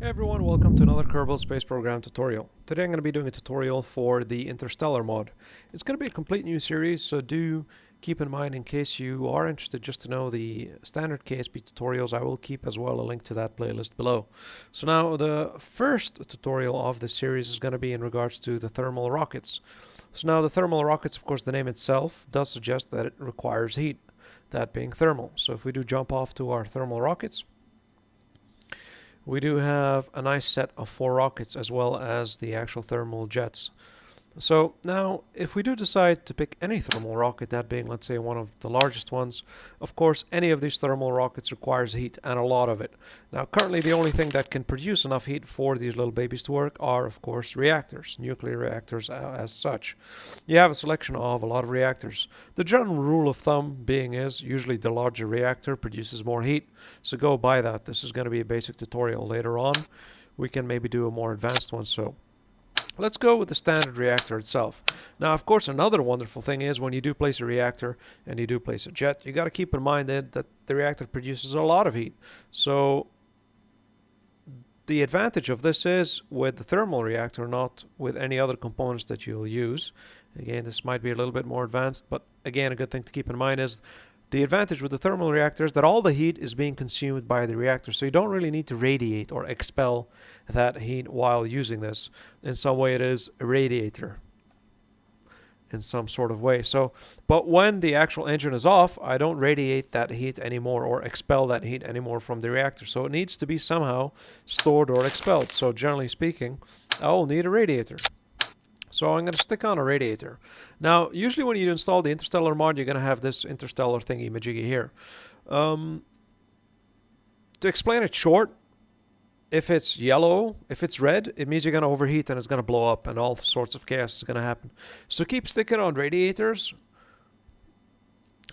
Hey everyone, welcome to another Kerbal Space Program tutorial. Today I'm going to be doing a tutorial for the InterSteller mod. It's going to be a complete new series, so do keep in mind in case you are interested just to know the standard KSP tutorials, I will keep as well a link to that playlist below. So now the first tutorial of this series is going to be in regards to the thermal rockets. So now the thermal rockets, of course the name itself does suggest that it requires heat, that being thermal. So if we do jump off to our thermal rockets, we do have a nice set of 4 rockets as well as the actual thermal jets. So now if we do decide to pick any thermal rocket, that being let's say one of the largest ones, of course any of these thermal rockets requires heat and a lot of it. Now currently the only thing that can produce enough heat for these little babies to work are of course reactors, nuclear reactors as such. You have a selection of a lot of reactors. The general rule of thumb being is usually the larger reactor produces more heat, so go by that. This is going to be a basic tutorial. Later on we can maybe do a more advanced one, so let's go with the standard reactor itself. Now, of course, another wonderful thing is when you do place a reactor and you do place a jet, you got to keep in mind that the reactor produces a lot of heat. So the advantage of this is with the thermal reactor, not with any other components that you'll use. Again, this might be a little bit more advanced, but again, a good thing to keep in mind is the advantage with the thermal reactor is that all the heat is being consumed by the reactor, so you don't really need to radiate or expel that heat while using this. In some way it is a radiator in some sort of way. So, but when the actual engine is off, I don't radiate that heat anymore or expel that heat anymore from the reactor. So it needs to be somehow stored or expelled. So generally speaking, I will need a radiator. So I'm going to stick on a radiator. Now, usually when you install the InterSteller mod, you're going to have this InterSteller thingy-majiggy here. To explain it short, if it's yellow, if it's red, it means you're going to overheat and it's going to blow up and all sorts of chaos is going to happen. So keep sticking on radiators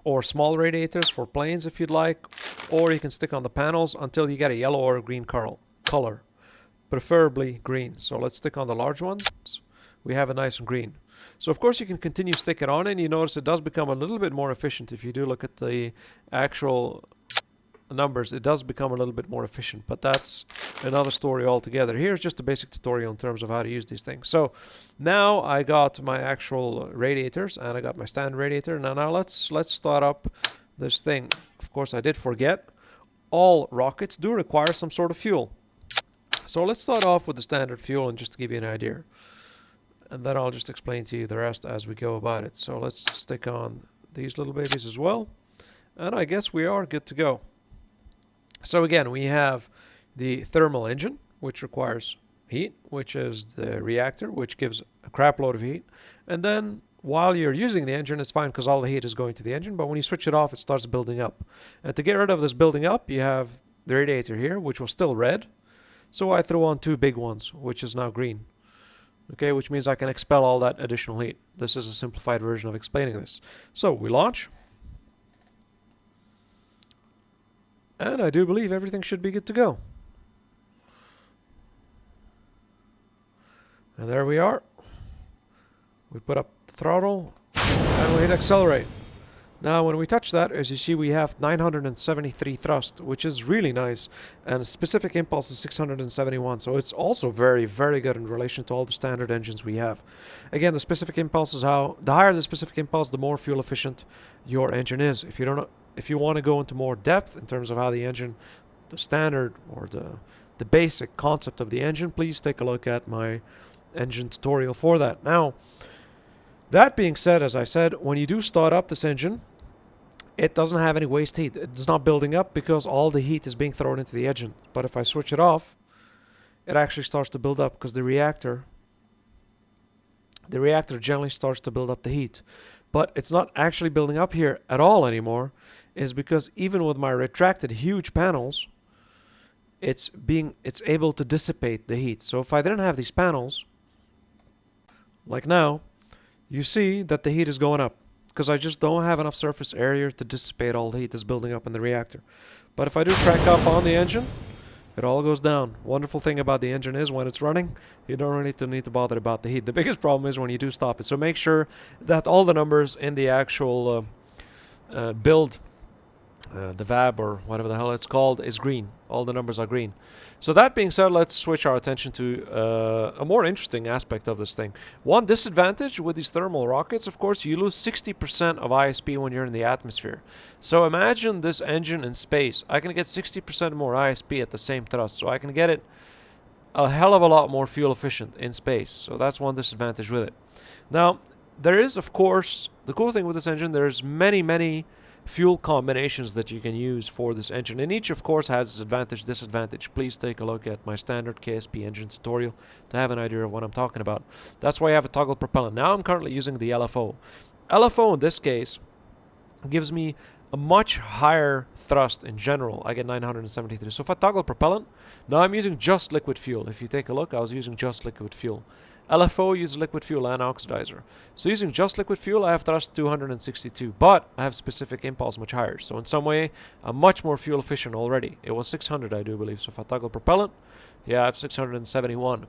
or small radiators for planes if you'd like, or you can stick on the panels until you get a yellow or a green color, preferably green. So let's stick on the large ones. We have a nice green. So of course you can continue sticking on and you notice it does become a little bit more efficient. If you do look at the actual numbers, it does become a little bit more efficient, but that's another story altogether. Here's just a basic tutorial in terms of how to use these things. So now I got my actual radiators and I got my standard radiator. Now let's start up this thing. Of course I did forget, all rockets do require some sort of fuel. So let's start off with the standard fuel and just to give you an idea. And then I'll just explain to you the rest as we go about it. So let's stick on these little babies as well. And I guess we are good to go. So again, we have the thermal engine, which requires heat, which is the reactor, which gives a crap load of heat. And then while you're using the engine, it's fine because all the heat is going to the engine. But when you switch it off, it starts building up. And to get rid of this building up, you have the radiator here, which was still red. So I threw on 2 big ones, which is now green. Okay, which means I can expel all that additional heat. This is a simplified version of explaining this. So we launch. And I do believe everything should be good to go. And there we are. We put up the throttle and we hit accelerate. Now when we touch that, as you see, we have 973 thrust, which is really nice, and specific impulse is 671, so it's also very, very good in relation to all the standard engines we have. Again, the specific impulse is the higher the specific impulse, the more fuel efficient your engine is. If you want to go into more depth in terms of how the engine, the standard or the basic concept of the engine, please take a look at my engine tutorial for that. Now, that being said, as I said, when you do start up this engine, it doesn't have any waste heat. It's not building up because all the heat is being thrown into the engine. But if I switch it off, it actually starts to build up because the reactor generally starts to build up the heat. But it's not actually building up here at all anymore, is because even with my retracted huge panels, it's able to dissipate the heat. So if I didn't have these panels, like now, you see that the heat is going up because I just don't have enough surface area to dissipate all the heat that's building up in the reactor. But if I do crank up on the engine, it all goes down. Wonderful thing about the engine is when it's running, you don't really need to bother about the heat. The biggest problem is when you do stop it. So make sure that all the numbers in the actual build the VAB or whatever the hell it's called is green. All the numbers are green. So that being said, let's switch our attention to a more interesting aspect of this thing. One disadvantage with these thermal rockets, of course, you lose 60% of ISP when you're in the atmosphere. So imagine this engine in space. I can get 60% more ISP at the same thrust, so I can get it a hell of a lot more fuel efficient in space. So that's one disadvantage with it. Now, there is, of course, the cool thing with this engine, there's many fuel combinations that you can use for this engine, and each of course has its advantage, disadvantage. Please take a look at my standard KSP engine tutorial to have an idea of what I'm talking about. That's why I have a toggle propellant. Now I'm currently using the LFO. LFO in this case gives me a much higher thrust in general. I get 973. So if I toggle propellant, now I'm using just liquid fuel. If you take a look, I was using just liquid fuel. LFO uses liquid fuel and oxidizer. So using just liquid fuel, I have thrust 262, but I have specific impulse much higher. So in some way, I'm much more fuel efficient already. It was 600, I do believe. So if I toggle propellant, yeah, I have 671.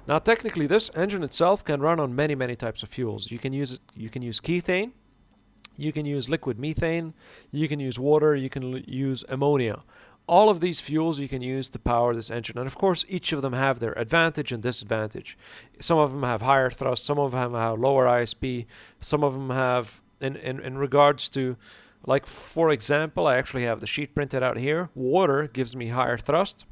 Now technically, this engine itself can run on many types of fuels. You can use kethane, you can use liquid methane, you can use water, you can use ammonia. All of these fuels you can use to power this engine, and of course each of them have their advantage and disadvantage. Some of them have higher thrust, some of them have lower ISP, some of them have, in regards to, like for example, I actually have the sheet printed out here. Water gives me higher thrust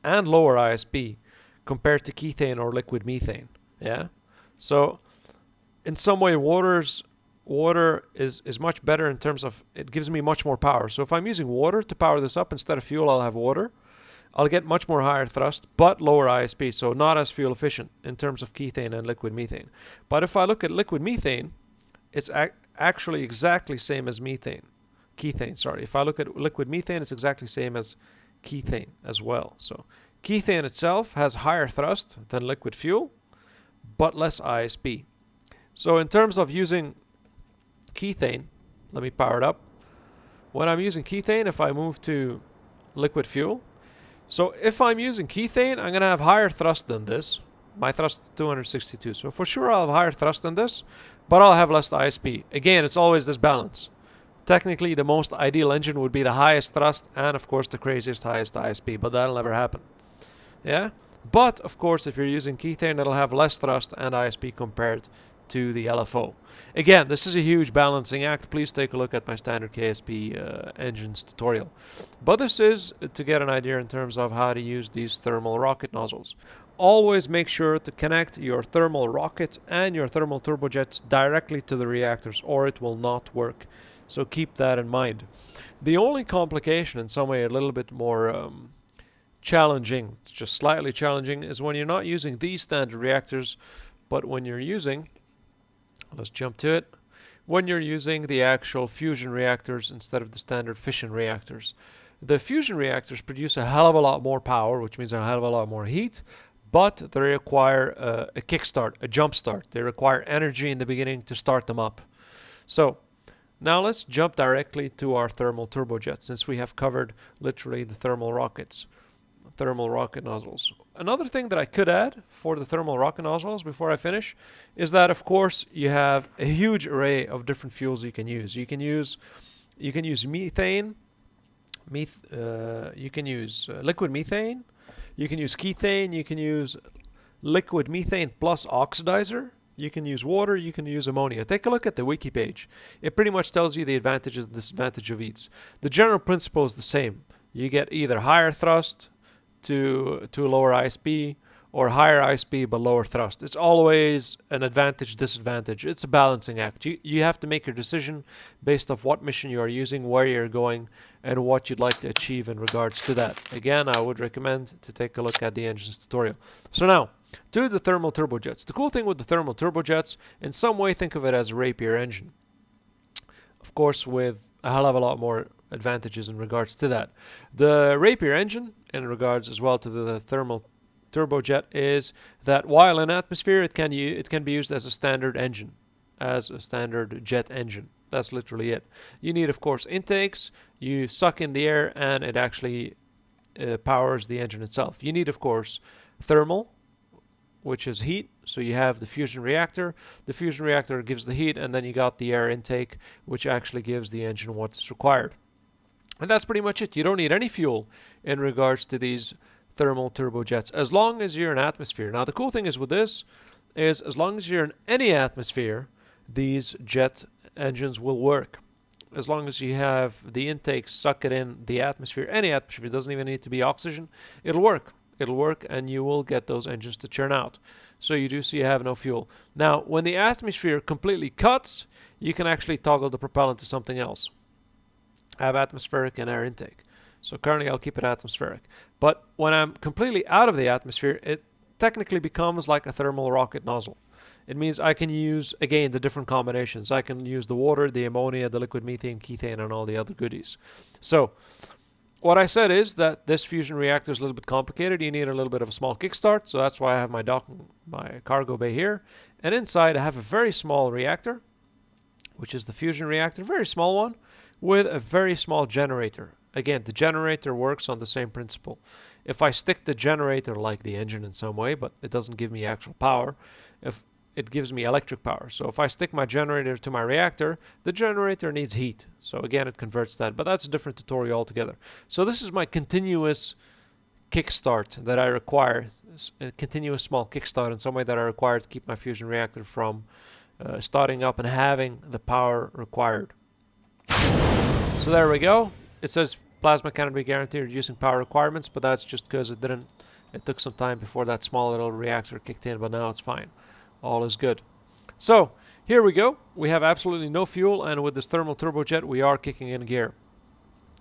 and lower ISP compared to kethane or liquid methane. Yeah, so in some way water is much better in terms of it gives me much more power. So if I'm using water to power this up instead of fuel, I'll have water. I'll get much more higher thrust but lower ISP, so not as fuel efficient in terms of kethane and liquid methane. But if I look at liquid methane, it's actually exactly same as kethane, sorry. If I look at liquid methane, it's exactly same as kethane as well. So kethane itself has higher thrust than liquid fuel but less ISP. So in terms of using kethane, let me power it up. When I'm using kethane, if I move to liquid fuel, so if I'm using kethane, I'm going to have higher thrust than this. My thrust is 262, so for sure I'll have higher thrust than this, but I'll have less ISP. Again, it's always this balance. Technically, the most ideal engine would be the highest thrust and of course the craziest highest ISP, but that'll never happen. Yeah, but of course if you're using kethane, it'll have less thrust and ISP compared to the LFO. Again, this is a huge balancing act. Please take a look at my standard KSP engines tutorial. But this is to get an idea in terms of how to use these thermal rocket nozzles. Always make sure to connect your thermal rocket and your thermal turbojets directly to the reactors or it will not work. So keep that in mind. The only complication, in some way a little bit more challenging, just slightly challenging, is when you're not using these standard reactors, but when you're using, let's jump to it, when you're using the actual fusion reactors instead of the standard fission reactors. The fusion reactors produce a hell of a lot more power, which means a hell of a lot more heat, but they require a kickstart, a jump start. They require energy in the beginning to start them up. So now let's jump directly to our thermal turbojets, since we have covered literally the thermal rocket nozzles. Another thing that I could add for the thermal rocket nozzles before I finish is that of course you have a huge array of different fuels you can use. You can use methane, you can use liquid methane, you can use kethane, you can use liquid methane plus oxidizer, you can use water, you can use ammonia. Take a look at the wiki page. It pretty much tells you the advantages and disadvantages of each. The general principle is the same. You get either higher thrust to lower ISP or higher ISP but lower thrust. It's always an advantage, disadvantage. It's a balancing act. You have to make your decision based off what mission you are using, where you're going, and what you'd like to achieve in regards to that. Again, I would recommend to take a look at the engines tutorial. So now, to the thermal turbojets. The cool thing with the thermal turbojets, in some way think of it as a Rapier engine. Of course, with a hell of a lot more advantages in regards to that. The Rapier engine, in regards as well to the thermal turbojet, is that while in atmosphere it can be used as a standard engine, as a standard jet engine. That's literally it. You need, of course, intakes. You suck in the air and it actually powers the engine itself. You need, of course, thermal, which is heat. So you have the fusion reactor. The fusion reactor gives the heat, and then you got the air intake, which actually gives the engine what is required. And that's pretty much it. You don't need any fuel in regards to these thermal turbojets, as long as you're in atmosphere. Now, the cool thing is with this is as long as you're in any atmosphere, these jet engines will work. As long as you have the intake suck it in the atmosphere, any atmosphere, it doesn't even need to be oxygen, it'll work. It'll work and you will get those engines to churn out. So you do see you have no fuel. Now, when the atmosphere completely cuts, you can actually toggle the propellant to something else. I have atmospheric and air intake. So currently I'll keep it atmospheric. But when I'm completely out of the atmosphere, it technically becomes like a thermal rocket nozzle. It means I can use, again, the different combinations. I can use the water, the ammonia, the liquid methane, kethane, and all the other goodies. So what I said is that this fusion reactor is a little bit complicated. You need a little bit of a small kickstart. So that's why I have my cargo bay here. And inside I have a very small reactor, which is the fusion reactor, very small one, with a very small generator. Again, the generator works on the same principle. If I stick the generator like the engine in some way, but it doesn't give me actual power, if it gives me electric power. So if I stick my generator to my reactor, the generator needs heat. So again, it converts that, but that's a different tutorial altogether. So this is my continuous kickstart that I require, a continuous small kickstart in some way that I require to keep my fusion reactor from starting up and having the power required. So there we go. It says plasma cannot be guaranteed reducing power requirements, but that's just because it took some time before that small little reactor kicked in, but now it's fine. All is good. So here we go. We have absolutely no fuel, and with this thermal turbojet, we are kicking in gear.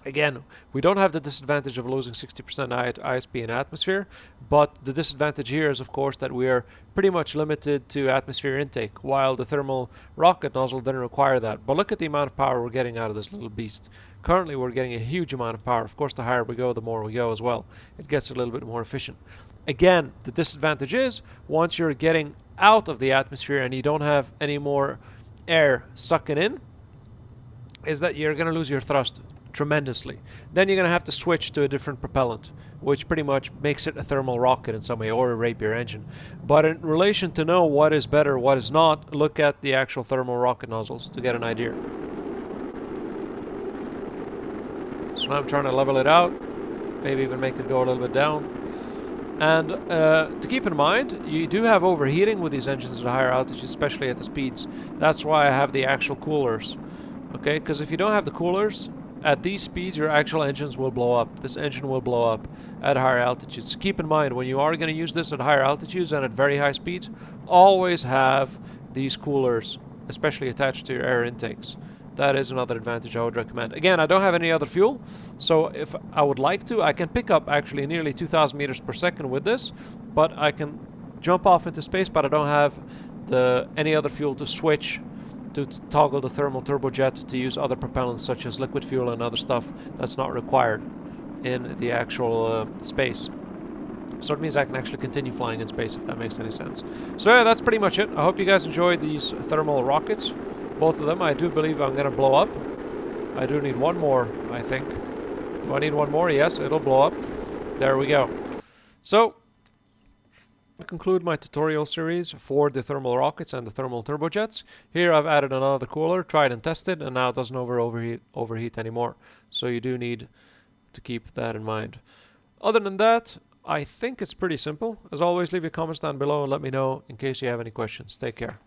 Again, we don't have the disadvantage of losing 60% ISP in atmosphere, but the disadvantage here is, of course, that we are pretty much limited to atmosphere intake, while the thermal rocket nozzle didn't require that. But look at the amount of power we're getting out of this little beast. Currently, we're getting a huge amount of power. Of course, the higher we go, the more we go as well. It gets a little bit more efficient. Again, the disadvantage is, once you're getting out of the atmosphere and you don't have any more air sucking in, is that you're going to lose your thrust tremendously. Then you're going to have to switch to a different propellant, which pretty much makes it a thermal rocket in some way, or a Rapier engine. But in relation to know what is better, what is not, look at the actual thermal rocket nozzles to get an idea. So now I'm trying to level it out, maybe even make it go a little bit down. And to keep in mind, you do have overheating with these engines at higher altitudes, especially at the speeds. That's why I have the actual coolers. Okay, because if you don't have the coolers, at these speeds, your actual engines will blow up. This engine will blow up at higher altitudes. So keep in mind, when you are going to use this at higher altitudes and at very high speeds, always have these coolers, especially attached to your air intakes. That is another advantage I would recommend. Again, I don't have any other fuel, so if I would like to, I can pick up actually nearly 2,000 meters per second with this, but I can jump off into space, but I don't have any other fuel to switch to toggle the thermal turbojet to use other propellants such as liquid fuel and other stuff that's not required in the actual space. So it means I can actually continue flying in space, if that makes any sense. So yeah, that's pretty much it. I hope you guys enjoyed these thermal rockets. Both of them. I do believe I'm going to blow up. I do need one more, I think. Do I need one more? Yes, it'll blow up. There we go. So, I conclude my tutorial series for the thermal rockets and the thermal turbojets. Here I've added another cooler, tried and tested, and now it doesn't overheat anymore. So you do need to keep that in mind. Other than that, I think it's pretty simple. As always, leave your comments down below and let me know in case you have any questions. Take care.